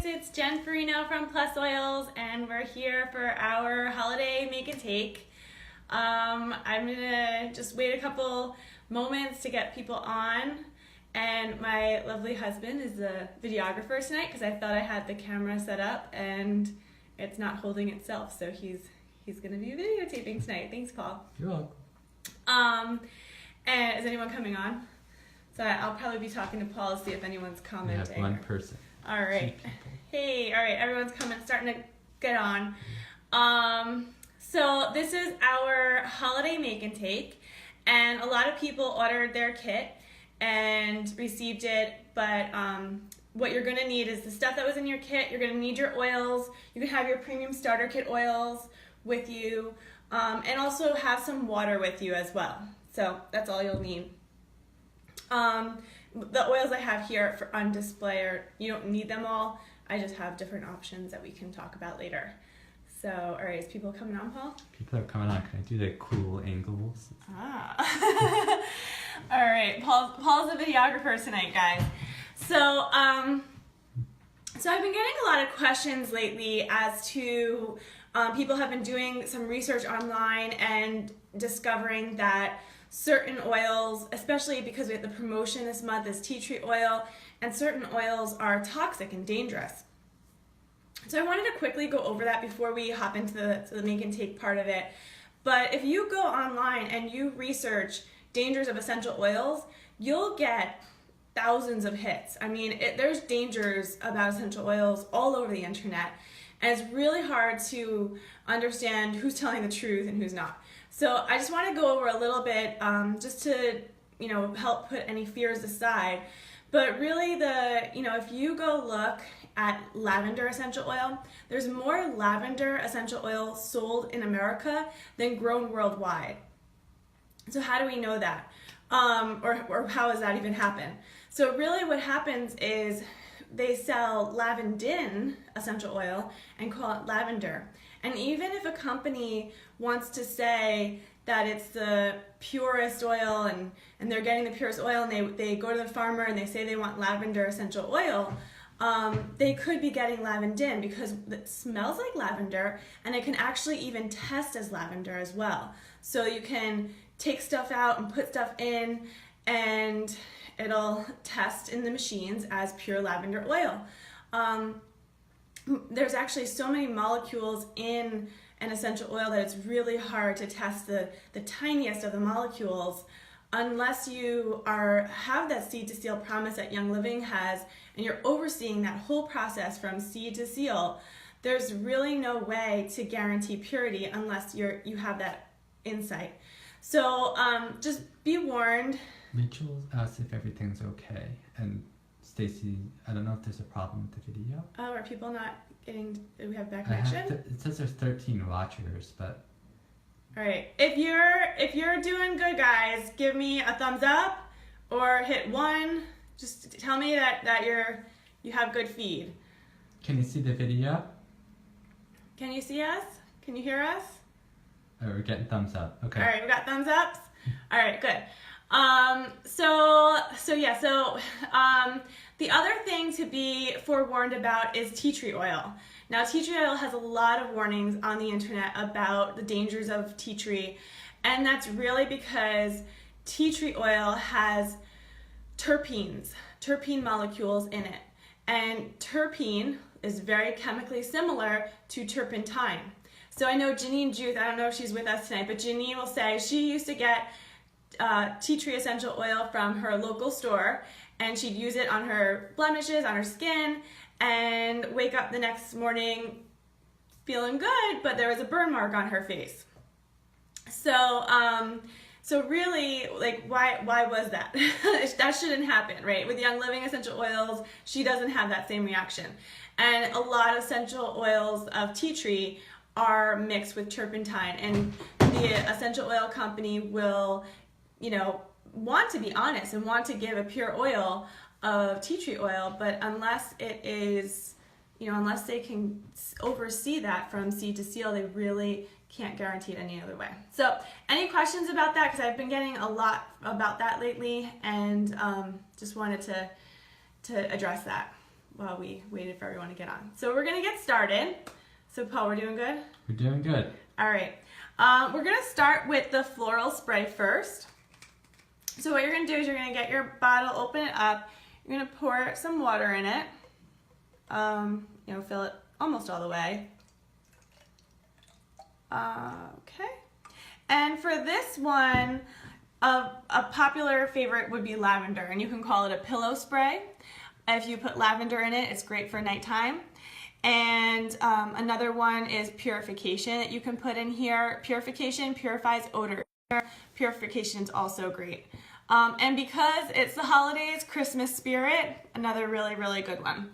It's Jen Farino from Plus Oils, and we're here for our holiday make and take. I'm gonna just wait a couple moments to get people on, and my lovely husband is the videographer tonight because I thought I had the camera set up and it's not holding itself, so he's gonna be videotaping tonight. Thanks, Paul. You're welcome. And is anyone coming on? So I'll probably be talking to Paul to see if anyone's We commenting. have one person. All right. Hey, all right, everyone's coming, starting to get on. So this is our holiday make and take, and a lot of people ordered their kit and received it, but what you're gonna need is the stuff that was in your kit. You're gonna need your oils. You can have your premium starter kit oils with you, and also have some water with you as well. So that's all you'll need. The oils I have here on display you don't need them all. I just have different options that we can talk about later. So, all right, is people coming on, Paul? People are coming on. Can I do the cool angles? Ah. All right, Paul's the videographer tonight, guys. So, so I've been getting a lot of questions lately as to people have been doing some research online and discovering that certain oils, especially because we have the promotion this month is tea tree oil, and certain oils are toxic and dangerous. So I wanted to quickly go over that before we hop into the make and take part of it. But if you go online and you research dangers of essential oils, you'll get thousands of hits. I mean, there's dangers about essential oils all over the internet, and it's really hard to understand who's telling the truth and who's not. So I just want to go over a little bit just to, help put any fears aside. But really if you go look at lavender essential oil, there's more lavender essential oil sold in America than grown worldwide. So how do we know that? Or how does that even happen? So really what happens is they sell lavandin essential oil and call it lavender. And even if a company wants to say that it's the purest oil and they're getting the purest oil, and they go to the farmer and they say they want lavender essential oil, they could be getting lavandin because it smells like lavender and it can actually even test as lavender as well. So you can take stuff out and put stuff in and it'll test in the machines as pure lavender oil. There's actually so many molecules in an essential oil that it's really hard to test the tiniest of the molecules unless you have that seed to seal promise that Young Living has and you're overseeing that whole process from seed to seal. There's really no way to guarantee purity unless you have that insight. So just be warned. Mitchell asked if everything's okay, and Stacy, I don't know if there's a problem with the video. Oh, are people not getting? Do we have bad connection? It says there's 13 watchers, but. All right. If you're doing good, guys, give me a thumbs up or hit 1. Just tell me that you have good feed. Can you see the video? Can you see us? Can you hear us? Oh, we're getting thumbs up. Okay. All right, we got thumbs ups. All right, good. The other thing to be forewarned about is tea tree oil. Now, tea tree oil has a lot of warnings on the internet about the dangers of tea tree, and that's really because tea tree oil has terpene molecules in it, and terpene is very chemically similar to turpentine. So I know Janine Juth, I don't know if she's with us tonight, but Janine will say she used to get tea tree essential oil from her local store, and she'd use it on her blemishes, on her skin, and wake up the next morning feeling good, but there was a burn mark on her face. So really, why was that? That shouldn't happen, right? With Young Living essential oils, she doesn't have that same reaction. And a lot of essential oils of tea tree are mixed with turpentine, and the essential oil company will want to be honest and want to give a pure oil of tea tree oil, but unless it is, unless they can oversee that from seed to seal, they really can't guarantee it any other way. So any questions about that? Because I've been getting a lot about that lately, and just wanted to address that. while we waited for everyone to get on. So we're gonna get started. So Paul, we're doing good? We're doing good. All right. We're gonna start with the floral spray first. So what you're gonna do is you're gonna get your bottle, open it up. You're gonna pour some water in it. Fill it almost all the way. Okay. And for this one, a popular favorite would be lavender, and you can call it a pillow spray. If you put lavender in it, it's great for nighttime. And another one is purification that you can put in here. Purification purifies odor. Purification is also great. And because it's the holidays, Christmas spirit, another really, really good one.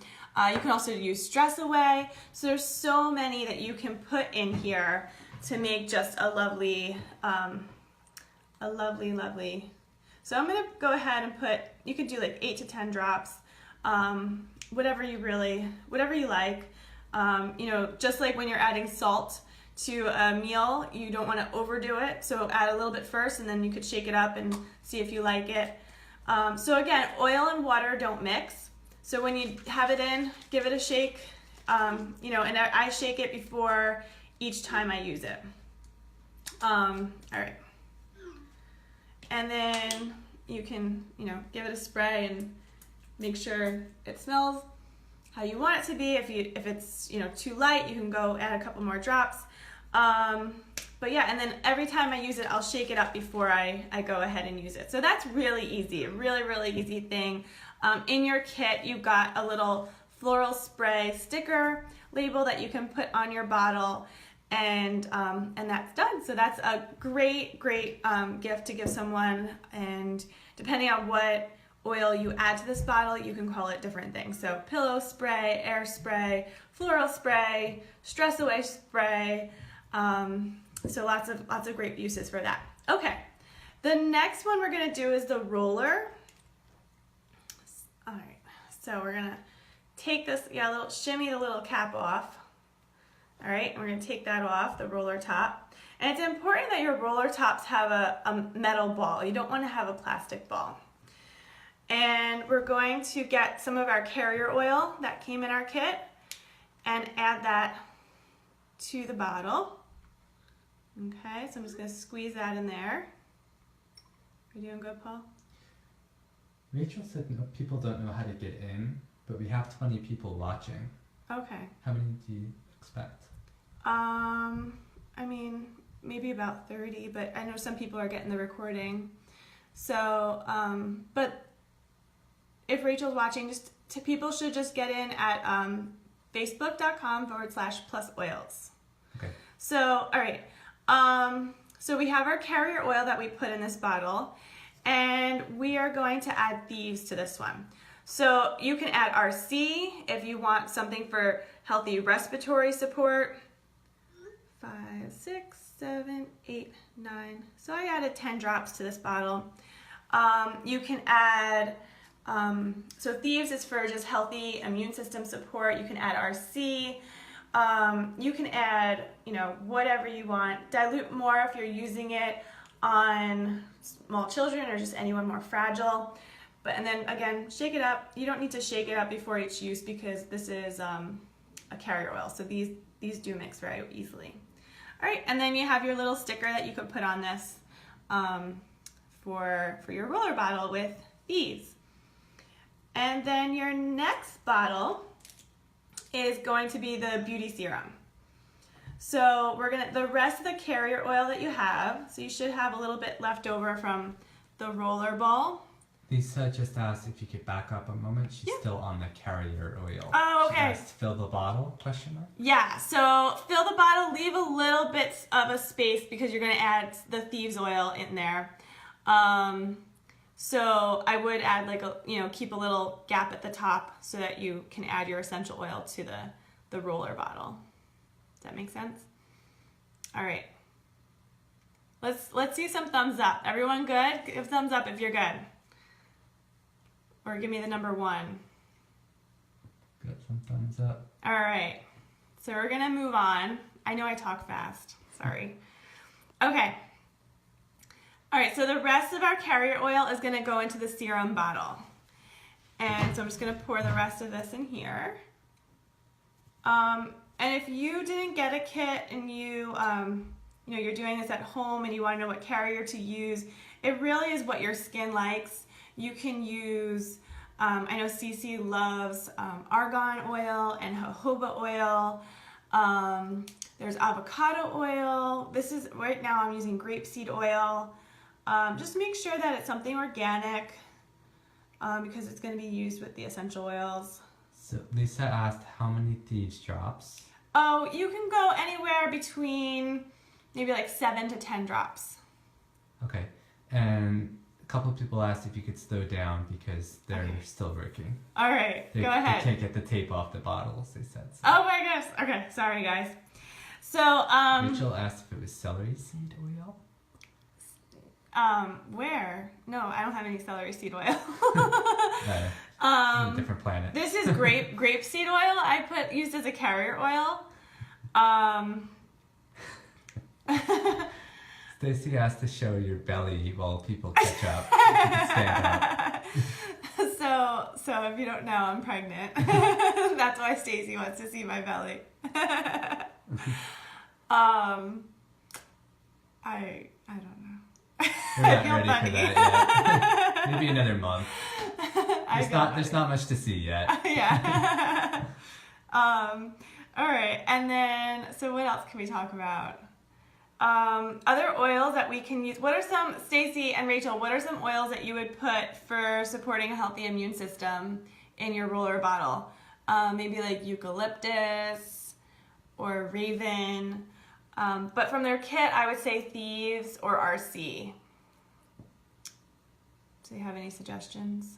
You can also use stress away. So there's so many that you can put in here to make just a lovely, lovely. So I'm gonna go ahead and put, you could do like 8 to 10 drops, whatever you like. Just like when you're adding salt to a meal, you don't want to overdo it. So add a little bit first, and then you could shake it up and see if you like it. So again, oil and water don't mix. So when you have it in, give it a shake. And I shake it before each time I use it. All right. And then you can, give it a spray and make sure it smells how you want it to be. If it's too light, you can go add a couple more drops. But yeah, and then every time I use it, I'll shake it up before I go ahead and use it. So that's really easy, a really, really easy thing. In your kit, you've got a little floral spray sticker label that you can put on your bottle, and that's done. So that's a great gift to give someone, and depending on what oil you add to this bottle, you can call it different things. So pillow spray, air spray, floral spray, stress away spray. So lots of great uses for that. Okay, the next one we're gonna do is the roller. All right, so we're gonna take this, shimmy the little cap off. All right, and we're gonna take that off, the roller top. And it's important that your roller tops have a metal ball. You don't wanna have a plastic ball. And we're going to get some of our carrier oil that came in our kit and add that to the bottle. Okay, so I'm just gonna squeeze that in there. Are you doing good, Paul? Rachel said people don't know how to get in, but we have 20 people watching. Okay. How many do you expect? Maybe about 30, but I know some people are getting the recording. So, but if Rachel's watching, people should just get in at facebook.com/plusoils. Okay. So, all right. So we have our carrier oil that we put in this bottle, and we are going to add thieves to this one. So you can add RC if you want something for healthy respiratory support. 5, 6, 7, 8, 9. So I added 10 drops to this bottle. You can add, so thieves is for just healthy immune system support. You can add RC. You can add, whatever you want. Dilute more if you're using it on small children or just anyone more fragile. And then again, shake it up. You don't need to shake it up before each use because this is a carrier oil. So these do mix very easily. All right, and then you have your little sticker that you could put on this for your roller bottle with these. And then your next bottle is going to be the beauty serum. So the rest of the carrier oil that you have, so you should have a little bit left over from the roller ball. Lisa just asked if you could back up a moment. She's still on the carrier oil. Oh, okay. She asked, fill the bottle, question mark? Yeah, so fill the bottle, leave a little bit of a space because you're gonna add the thieves oil in there. So I would add keep a little gap at the top so that you can add your essential oil to the roller bottle. Does that make sense? All right. Let's see some thumbs up. Everyone good? Give thumbs up if you're good. Or give me the number 1. Got some thumbs up. All right. So we're gonna move on. I know I talk fast. Sorry. Okay. All right, so the rest of our carrier oil is gonna go into the serum bottle. And so I'm just gonna pour the rest of this in here. And if you didn't get a kit and you know, you're doing this at home and you want to know what carrier to use, it really is what your skin likes. You can use, I know Cece loves argan oil and jojoba oil. There's avocado oil. This is, right now I'm using grapeseed oil. Just make sure that it's something organic because it's going to be used with the essential oils. So Lisa asked how many Thieves drops? Oh, you can go anywhere between maybe like 7 to 10 drops. Okay. And a couple of people asked if you could slow down because they're still working. All right, They go ahead. They can't get the tape off the bottles, they said. So. Oh my gosh. Okay, sorry guys. So, Rachel asked if it was celery seed oil. where? No, I don't have any celery seed oil. A different planet. This is grapeseed oil I used as a carrier oil. Stacy asked to show your belly while people catch up. You can stand up. So if you don't know, I'm pregnant. That's why Stacy wants to see my belly. I don't know. We're not I feel ready funny. for that yet. Maybe another month. There's not much to see yet. Yeah. All right, and then so what else can we talk about? Other oils that we can use. What are some, Stacy and Rachel, what are some oils that you would put for supporting a healthy immune system in your roller bottle? Maybe like eucalyptus or Raven. But from their kit, I would say Thieves or RC. Do you have any suggestions?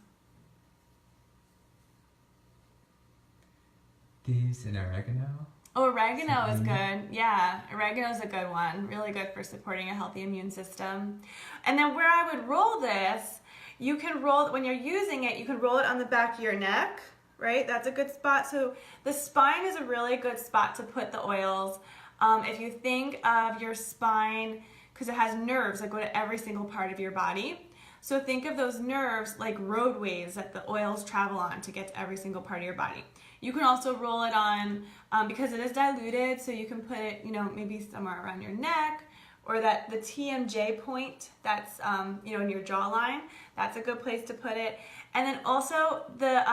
Thieves and oregano. Oh, oregano is good. Yeah, oregano is a good one. Really good for supporting a healthy immune system. And then where I would roll this, you can roll, when you're using it, you can roll it on the back of your neck, right? That's a good spot. So the spine is a really good spot to put the oils. If you think of your spine, because it has nerves that go to every single part of your body. So think of those nerves like roadways that the oils travel on to get to every single part of your body. You can also roll it on, because it is diluted, so you can put it, maybe somewhere around your neck, or that the TMJ point that's, in your jawline. That's a good place to put it. And then also the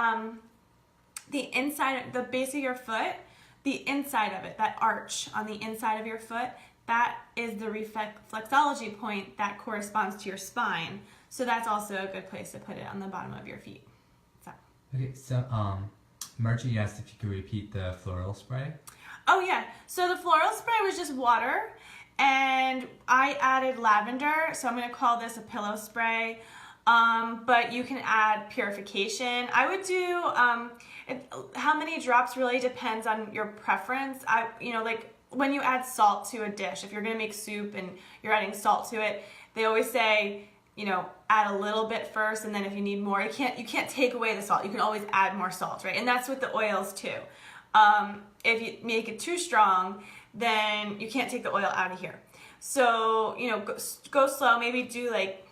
inside, the base of your foot, the inside of it, that arch on the inside of your foot, that is the reflexology point that corresponds to your spine. So that's also a good place to put it on the bottom of your feet. Okay, so Margie asked if you could repeat the floral spray. Oh yeah, so the floral spray was just water and I added lavender, so I'm gonna call this a pillow spray. But you can add purification. I would do, how many drops really depends on your preference. Like when you add salt to a dish, if you're gonna make soup and you're adding salt to it, they always say, add a little bit first, and then if you need more, you can't take away the salt. You can always add more salt, right? And that's with the oils too. If you make it too strong, then you can't take the oil out of here. So, go slow, maybe do like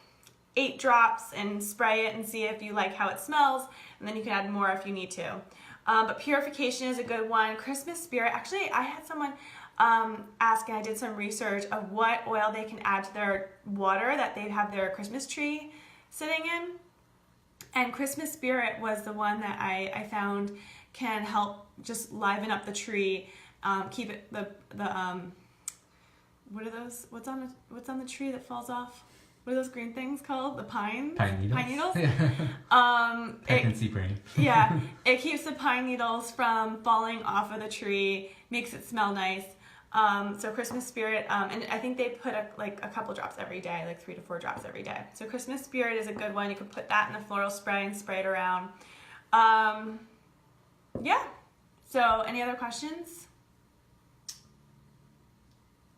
8 drops and spray it and see if you like how it smells, and then you can add more if you need to. But purification is a good one. Christmas spirit, actually I had someone ask, and I did some research of what oil they can add to their water that they have their Christmas tree sitting in. And Christmas spirit was the one that I found can help just liven up the tree, keep it the what are those? What's on the tree that falls off? What are those green things called? The pine? Pine needles. Pine needles? Pregnancy brain. Yeah, it keeps the pine needles from falling off of the tree, makes it smell nice. So Christmas spirit, and I think they put a couple drops every day, like 3 to 4 drops every day. So Christmas spirit is a good one. You can put that in the floral spray and spray it around. Yeah. So any other questions?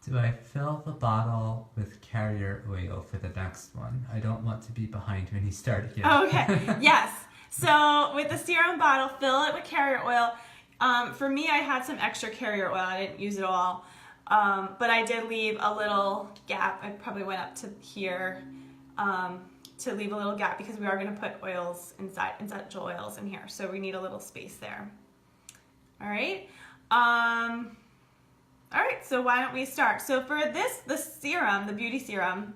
Do I fill the bottle with carrier oil for the next one? I don't want to be behind when you start again. Okay. Yes. So with the serum bottle, fill it with carrier oil. For me, I had some extra carrier oil. I didn't use it all. But I did leave a little gap. I probably went up to here to leave a little gap because we are going to put oils inside, essential oils in here. So we need a little space there. All right. All right, so why don't we start? So for the serum, the beauty serum,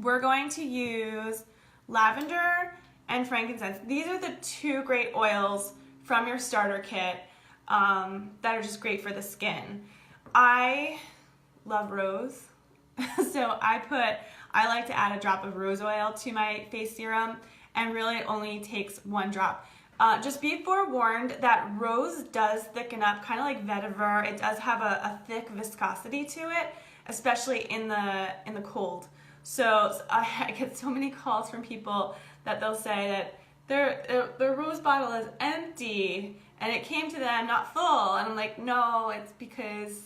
we're going to use lavender and frankincense. These are the two great oils from your starter kit that are just great for the skin. I love rose, so I like to add a drop of rose oil to my face serum, and really it only takes 1 drop. Just be forewarned that rose does thicken up, kind of like vetiver. It does have a thick viscosity to it, especially in the cold. So I get so many calls from people that they'll say that their rose bottle is empty and it came to them not full, and I'm like, no, it's because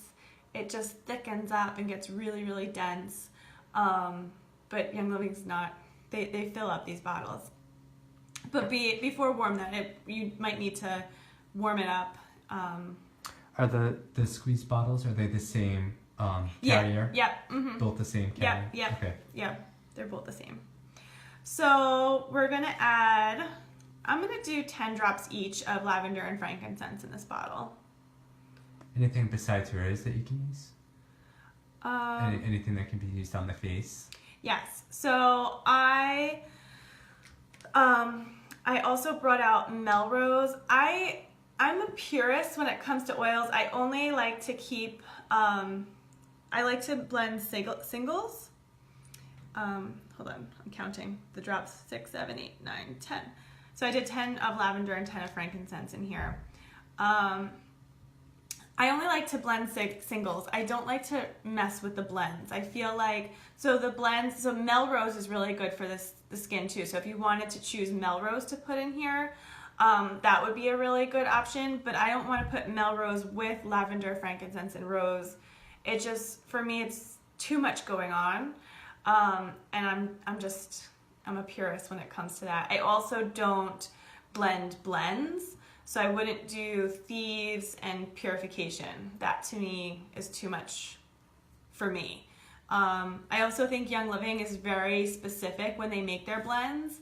it just thickens up and gets really, really dense. But Young Living's not. They fill up these bottles. But be forewarned that you might need to warm it up. Are the squeeze bottles, are they the same carrier? Yeah. Mm-hmm. Both the same carrier? Yeah. Okay. Yeah, they're both the same. So we're going to add, I'm going to do 10 drops each of lavender and frankincense in this bottle. Anything besides rose that you can use? Anything that can be used on the face? Yes. So I also brought out Melrose. I'm a purist when it comes to oils. I only like to keep, I like to blend singles. Hold on, I'm counting the drops, 6, 7, 8, 9, 10. So I did 10 of lavender and 10 of frankincense in here. I only like to blend singles. I don't like to mess with the blends. I feel like, so Melrose is really good for the skin too. So if you wanted to choose Melrose to put in here, that would be a really good option. But I don't want to put Melrose with lavender, frankincense, and rose. It just, for me, it's too much going on. And I'm a purist when it comes to that. I also don't blend blends. So I wouldn't do Thieves and Purification. That to me is too much for me. I also think Young Living is very specific when they make their blends.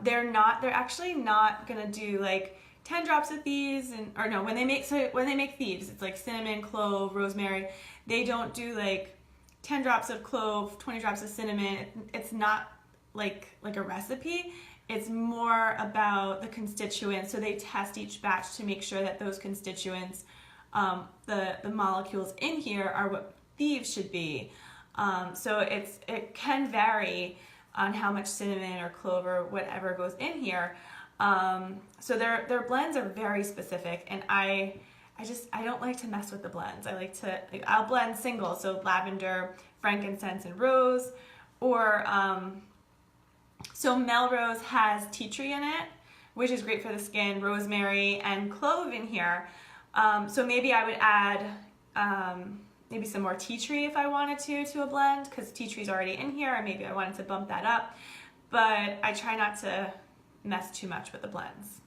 They're actually not gonna do like 10 drops of Thieves when they make Thieves, it's like cinnamon, clove, rosemary. They don't do like 10 drops of clove, 20 drops of cinnamon. It's not like a recipe. It's more about the constituents. So they test each batch to make sure that those constituents, the molecules in here, are what Thieves should be. So it can vary on how much cinnamon or clove or whatever goes in here. So their blends are very specific, and I don't like to mess with the blends. I'll blend singles, so lavender, frankincense, and rose, or so Melrose has tea tree in it, which is great for the skin, rosemary, and clove in here. So maybe I would add maybe some more tea tree if I wanted to a blend, because tea tree is already in here, and maybe I wanted to bump that up. But I try not to mess too much with the blends.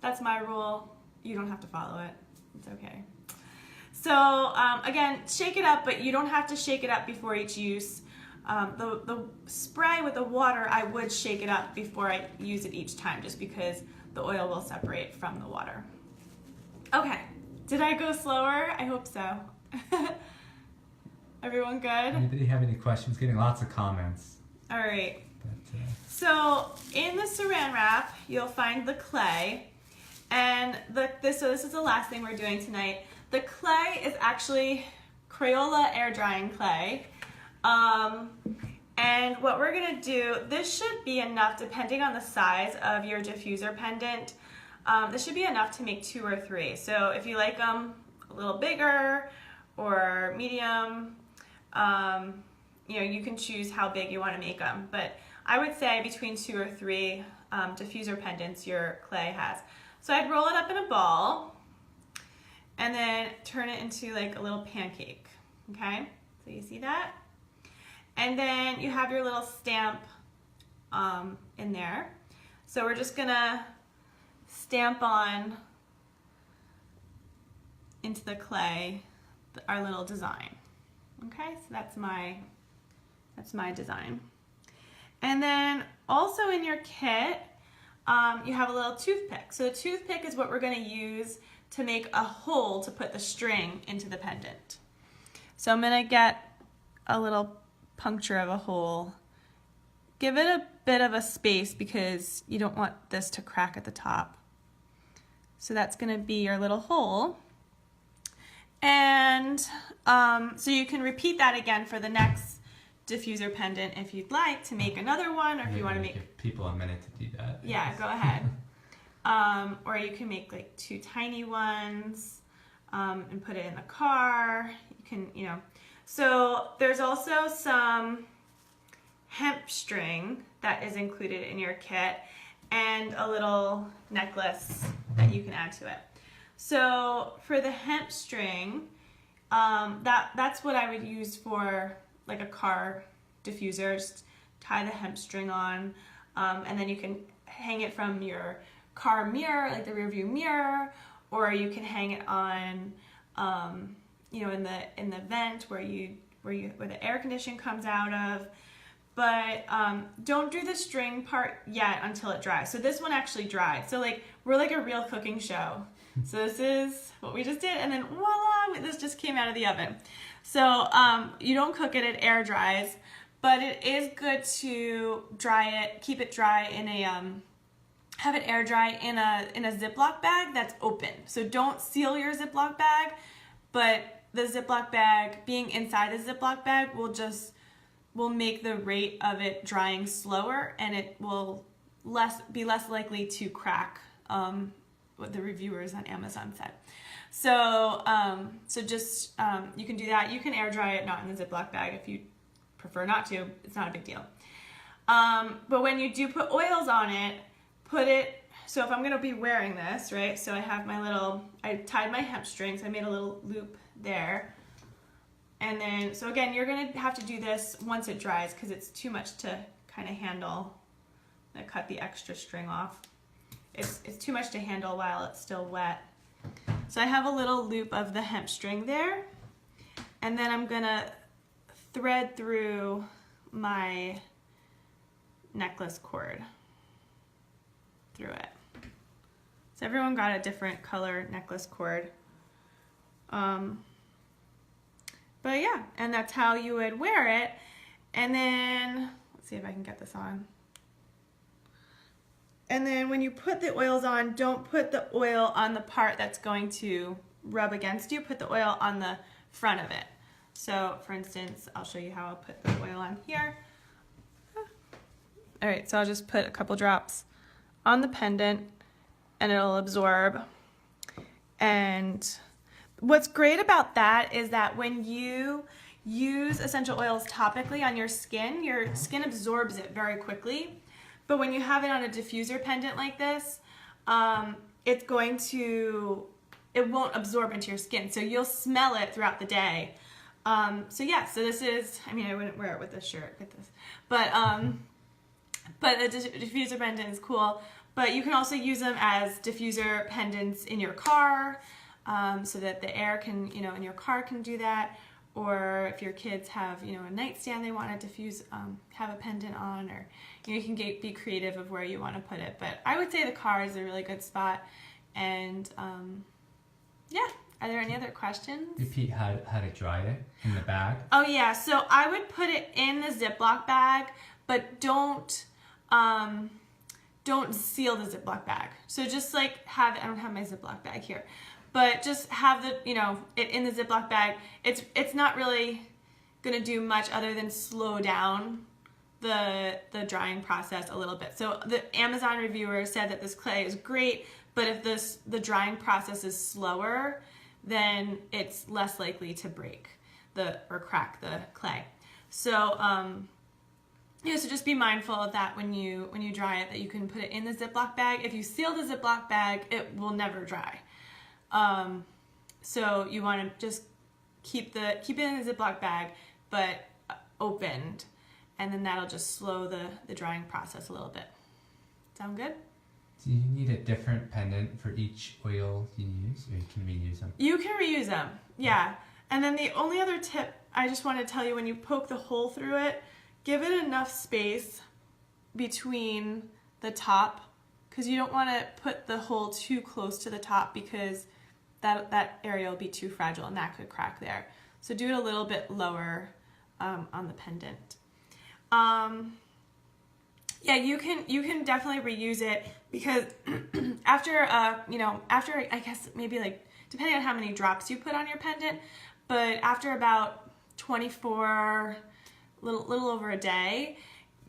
That's my rule. You don't have to follow it. It's okay. So again, shake it up, but you don't have to shake it up before each use. The spray with the water, I would shake it up before I use it each time, just because the oil will separate from the water. Okay, did I go slower? I hope so. Everyone good? Anybody have any questions? Getting lots of comments. All right. But, So in the saran wrap, you'll find the clay, and this is the last thing we're doing tonight. The clay is actually Crayola air drying clay. And what we're gonna do, this should be enough depending on the size of your diffuser pendant. This should be enough to make 2 or 3. So if you like them a little bigger or medium, you can choose how big you want to make them. But I would say between 2 or 3 diffuser pendants your clay has. So I'd roll it up in a ball and then turn it into like a little pancake. Okay, so you see that? And then you have your little stamp in there. So we're just gonna stamp on into the clay our little design. Okay, so that's my design. And then also in your kit, you have a little toothpick. So the toothpick is what we're going to use to make a hole to put the string into the pendant. So I'm going to get a little puncture of a hole. Give it a bit of a space because you don't want this to crack at the top. So that's going to be your little hole. And so you can repeat that again for the next diffuser pendant if you'd like to make another one, or if you want to make... Give people a minute to do that. Yeah, go ahead. Or you can make like 2 tiny ones and put it in the car. You can, you know. So there's also some hemp string that is included in your kit and a little necklace that you can add to it. So for the hemp string, that's what I would use for like a car diffuser. Just tie the hemp string on, and then you can hang it from your car mirror, like the rear view mirror, or you can hang it on, you know, in the vent where the air conditioning comes out of. But don't do the string part yet until it dries. So this one actually dried. So like we're like a real cooking show. So this is what we just did, and then voila, this just came out of the oven. So you don't cook it, it air dries, but it is good to dry it, keep it dry in a, have it air dry in a Ziploc bag that's open. So don't seal your Ziploc bag, but the Ziploc bag, being inside the Ziploc bag will make the rate of it drying slower, and it will be less likely to crack, what the reviewers on Amazon said. So, just, you can do that. You can air dry it not in the Ziploc bag if you prefer not to. It's not a big deal. But when you do put oils on it, so if I'm going to be wearing this, right? So I have I tied my hemp string, so I made a little loop there. And then, so again, you're going to have to do this once it dries because it's too much to kind of handle. I cut the extra string off. It's too much to handle while it's still wet. So I have a little loop of the hemp string there, and then I'm gonna thread through my necklace cord through it. So everyone got a different color necklace cord. But yeah, and that's how you would wear it. And then, let's see if I can get this on. And then when you put the oils on, don't put the oil on the part that's going to rub against you. Put the oil on the front of it. So for instance, I'll show you how I'll put the oil on here. All right, so I'll just put a couple drops on the pendant and it'll absorb. And what's great about that is that when you use essential oils topically on your skin absorbs it very quickly. But when you have it on a diffuser pendant like this, it won't absorb into your skin. So you'll smell it throughout the day. So yeah, so this is, I mean, I wouldn't wear it with this shirt, get this. But the diffuser pendant is cool. But you can also use them as diffuser pendants in your car, so that the air can, in your car can do that. Or if your kids have, a nightstand they want to diffuse, have a pendant on, or you can be creative of where you want to put it. But I would say the car is a really good spot. And yeah, are there any other questions? Repeat how to dry it in the bag. Oh yeah, so I would put it in the Ziploc bag, but don't seal the Ziploc bag. So just like I don't have my Ziploc bag here. But just have it in the Ziploc bag. It's not really gonna do much other than slow down the drying process a little bit. So the Amazon reviewer said that this clay is great, but if the drying process is slower, then it's less likely to break or crack the clay. So so just be mindful of that when you dry it, that you can put it in the Ziploc bag. If you seal the Ziploc bag, it will never dry. So you want to just keep it in the Ziploc bag, but opened, and then that'll just slow the drying process a little bit. Sound good? Do you need a different pendant for each oil you use, or you can reuse them? You can reuse them, yeah. And then the only other tip I just want to tell you, when you poke the hole through it, give it enough space between the top, because you don't want to put the hole too close to the top because that area will be too fragile and that could crack there. So do it a little bit lower on the pendant. Yeah, you can definitely reuse it because after I guess maybe like depending on how many drops you put on your pendant, but after about 24, little over a day,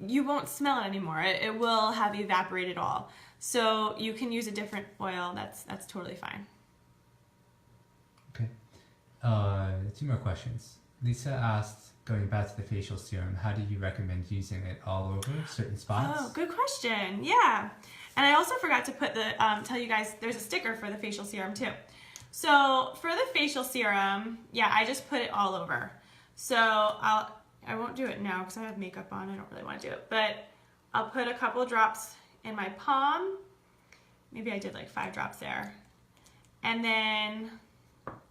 you won't smell it anymore. It will have evaporated all. So you can use a different oil. That's totally fine. Okay. 2 more questions. Lisa asked, going back to the facial serum, how do you recommend using it all over certain spots? Oh, good question. Yeah. And I also forgot to put tell you guys there's a sticker for the facial serum too. So for the facial serum, yeah, I just put it all over. So I won't do it now because I have makeup on. I don't really want to do it, but I'll put a couple drops in my palm. Maybe I did like 5 drops there. And then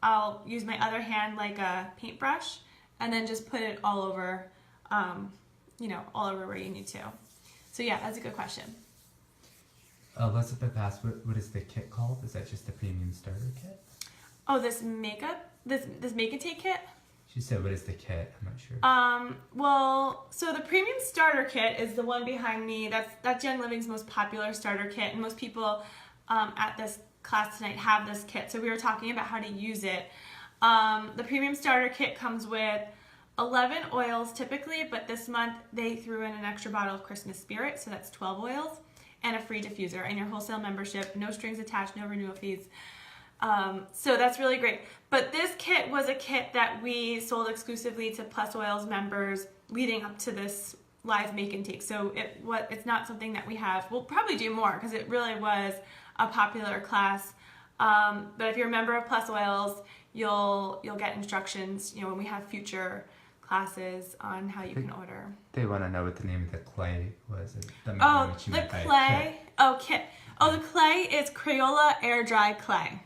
I'll use my other hand like a paintbrush and then just put it all over, all over where you need to. So yeah, that's a good question. Elizabeth asked, what is the kit called? Is that just the premium starter kit? Oh, this make and take kit? She said, what is the kit? I'm not sure. Well, so the premium starter kit is the one behind me. That's Young Living's most popular starter kit, and most people at this class tonight have this kit. So we were talking about how to use it. The premium starter kit comes with 11 oils typically, but this month they threw in an extra bottle of Christmas Spirit, so that's 12 oils, and a free diffuser, and your wholesale membership, no strings attached, no renewal fees. So that's really great. But this kit was a kit that we sold exclusively to Plus Oils members leading up to this live make and take. So it's not something that we have. We'll probably do more because it really was a popular class. But if you're a member of Plus Oils, you'll get instructions, when we have future classes on how you can order. They want to know what the name of the clay was. The clay. Kit. Oh, the clay is Crayola Air Dry Clay.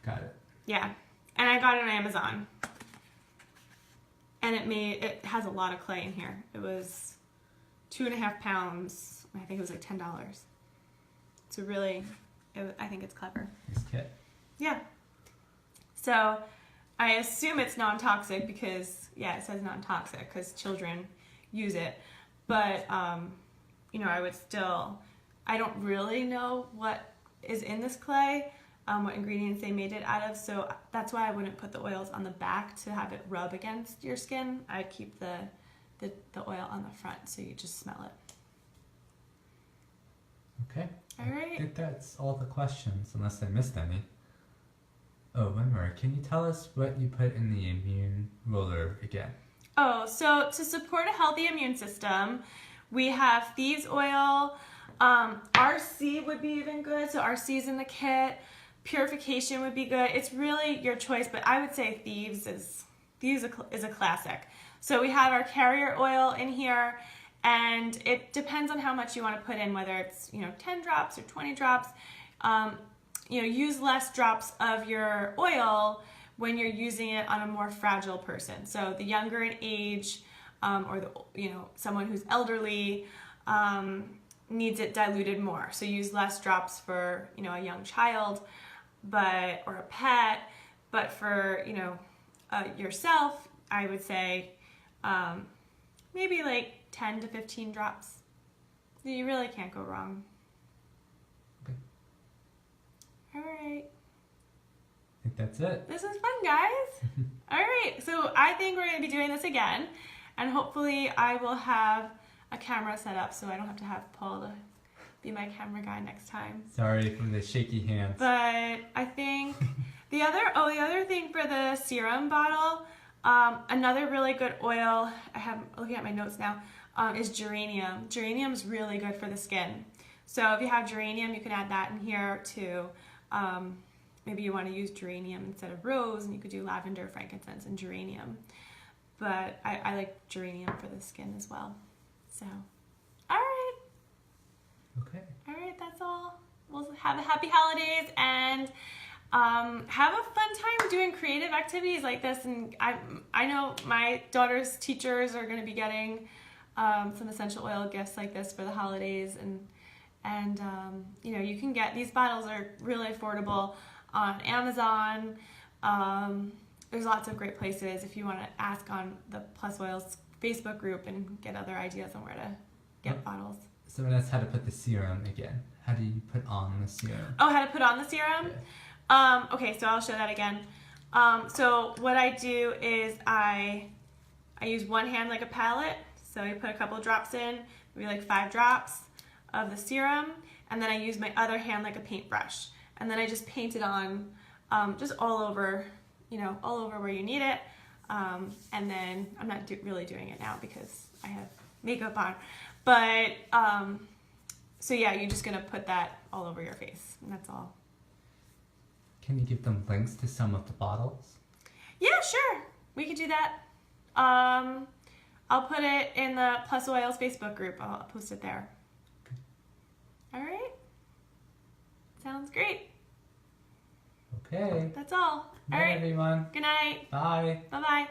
Got it. Yeah, and I got it on Amazon. And it has a lot of clay in here. It was 2.5 pounds. I think it was like $10. So really, I think it's clever. Nice kit. Yeah. So I assume it's non-toxic because, it says non-toxic because children use it. But, I don't really know what is in this clay, what ingredients they made it out of. So that's why I wouldn't put the oils on the back to have it rub against your skin. I'd keep the oil on the front so you just smell it. Okay. All right. I think that's all the questions, unless I missed any. Oh, one more. Can you tell us what you put in the immune roller again? Oh, so to support a healthy immune system, we have Thieves Oil. RC would be even good. So RC is in the kit. Purification would be good. It's really your choice, but I would say Thieves is a classic. So we have our carrier oil in here, and it depends on how much you want to put in, whether it's 10 drops or 20 drops. Use less drops of your oil when you're using it on a more fragile person. So the younger in age, or someone who's elderly, needs it diluted more. So use less drops for a young child, or a pet. But for yourself, I would say maybe like 10 to 15 drops. You really can't go wrong. Okay. All right. I think that's it. This was fun, guys. All right. So I think we're going to be doing this again. And hopefully I will have a camera set up so I don't have to have Paul to be my camera guy next time. Sorry for the shaky hands. But I think the other thing for the serum bottle, another really good oil, looking at my notes now, is geranium. Geranium is really good for the skin. So if you have geranium, you can add that in here too. Maybe you want to use geranium instead of rose, and you could do lavender, frankincense, and geranium. But I like geranium for the skin as well. So, all right. Okay. All right, that's all. We'll have a happy holidays and have a fun time doing creative activities like this. And I know my daughter's teachers are going to be getting some essential oil gifts like this for the holidays, and you know, you can get these bottles are really affordable on Amazon. There's lots of great places if you want to ask on the Plus Oils Facebook group and get other ideas on where to get bottles. So that's how to put the serum again. How do you put on the serum? Oh, how to put on the serum? Yeah. Okay, so I'll show that again. So what I do is I use one hand like a palette. So I put a couple drops in, maybe like 5 drops of the serum, and then I use my other hand like a paintbrush. And then I just paint it on just all over, you know, all over where you need it. And then I'm not really doing it now because I have makeup on. But, so yeah, you're just going to put that all over your face, and that's all. Can you give them links to some of the bottles? Yeah, sure. We could do that. I'll put it in the Plus Oils Facebook group. I'll post it there. Okay. All right. Sounds great. Okay. That's all. All Bye, right. everyone. Good night. Bye. Bye-bye.